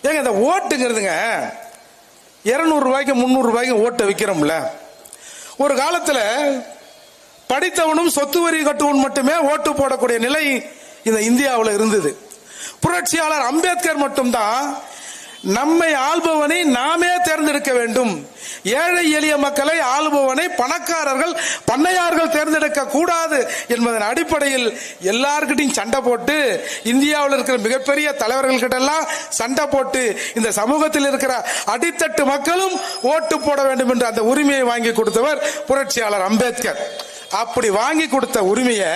ஏங்க இந்த ஓட்டுங்கிறதுங்க 200 ரூபாய்க்கு 300 ரூபாய்க்கு ஓட்டை விற்கிறோம்ல. ஒரு காலத்துல படித்தவனும் சொத்து வரி கட்டுவன் மட்டுமே ஓட்டு போடக்கூடிய நிலை இந்த இந்தியாவில் இருந்தது. புரட்சியாளர் அம்பேத்கர் மட்டும்தான் நம்மை ஆள்பவனை நாமே தேர்ந்தெடுக்க வேண்டும், ஏழை எளிய மக்களை ஆளுபவனை பணக்காரர்கள் பண்ணையார்கள் தேர்ந்தெடுக்க கூடாது என்பதன் அடிப்படையில் எல்லார்கிட்டையும் சண்டை போட்டு, இந்தியாவில் இருக்கிற மிகப்பெரிய தலைவர்கள் கிட்ட எல்லாம் சண்டை போட்டு இந்த சமூகத்தில் இருக்கிற அடித்தட்டு மக்களும் ஓட்டு போட வேண்டும் என்று அந்த உரிமையை வாங்கி கொடுத்தவர் புரட்சியாளர் அம்பேத்கர். அப்படி வாங்கி கொடுத்த உரிமையை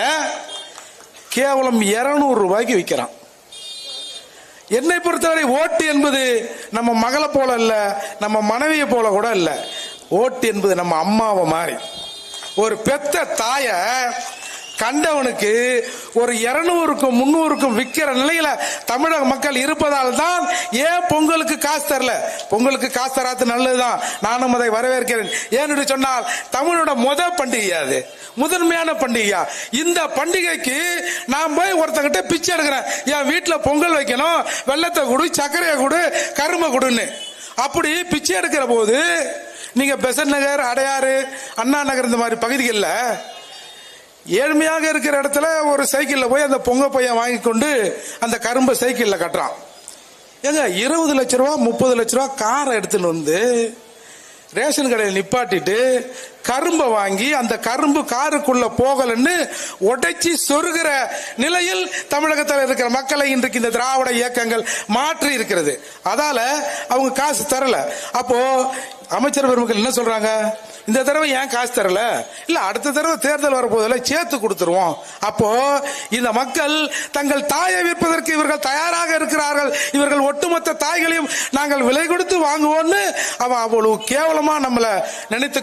கேவலம் 200 ரூபாய்க்கு விற்கிறான். என்னை பொறுத்தவரை ஓட்டு என்பது நம்ம மகளை போல இல்ல, நம்ம மனைவியை போல கூட இல்ல. ஓட்டு என்பது நம்ம அம்மாவை மாதிரி. ஒரு பெத்த தாய கண்டவனுக்கு ஒரு 200க்கும் 300க்கும் விற்கிற நிலையில தமிழக மக்கள் இருப்பதால் தான் ஏன் பொங்கலுக்கு காசு தரல. பொங்கலுக்கு காசு தராது நல்லதுதான், நானும் அதை வரவேற்கிறேன். ஏன்னு சொன்னால் தமிழோட பண்டிகை, அது முதன்மையான பண்டிகையா. இந்த பண்டிகைக்கு நான் போய் ஒருத்தங்கிட்ட பிச்சை எடுக்கிறேன், என் வீட்டுல பொங்கல் வைக்கணும், வெள்ளத்தை கொடு, சர்க்கரையை கொடு, கரும்பை கொடுன்னு. அப்படி பிச்சை எடுக்கிற போது நீங்க பெசன்ட் நகர், அடையாறு, அண்ணா நகர் இந்த மாதிரி பகுதிகளில் ஏழ்மையாக இருக்கிற இடத்துல ஒரு சைக்கிள்ல போய் அந்த பொங்க பையன் வாங்கி கொண்டு அந்த கரும்பை சைக்கிள்ல கட்டுறான். ஏங்க 20 லட்ச ரூபா 30 லட்ச ரூபா காரை எடுத்துன்னு வந்து ரேஷன் கடையில் நிப்பாட்டிட்டு கரும்பை வாங்கி அந்த கரும்பு காருக்குள்ள போகலன்னு உடைச்சி சொருகிற நிலையில் தமிழகத்தில் இருக்கிற மக்களை இன்றைக்கு இந்த திராவிட இயக்கங்கள் மாற்றி இருக்கிறது. அதால அவங்க காசு தரல. அப்போ அமைச்சர் பெருமக்கள் என்ன சொல்றாங்க, இந்த தடவை ஏன் காசு தரல, இல்ல அடுத்த தடவை தேர்தல் வரப்போதில்ல சேர்த்து கொடுத்துருவோம். அப்போ இந்த மக்கள் தங்கள் தாயை விற்பதற்கு இவர்கள் தயாராக இருக்கிறார்கள், இவர்கள் ஒட்டுமொத்த தாய்களையும் நாங்கள் விலை கொடுத்து வாங்குவோம்னு அவன் அவ்வளவு கேவலமா நம்மளை நினைத்து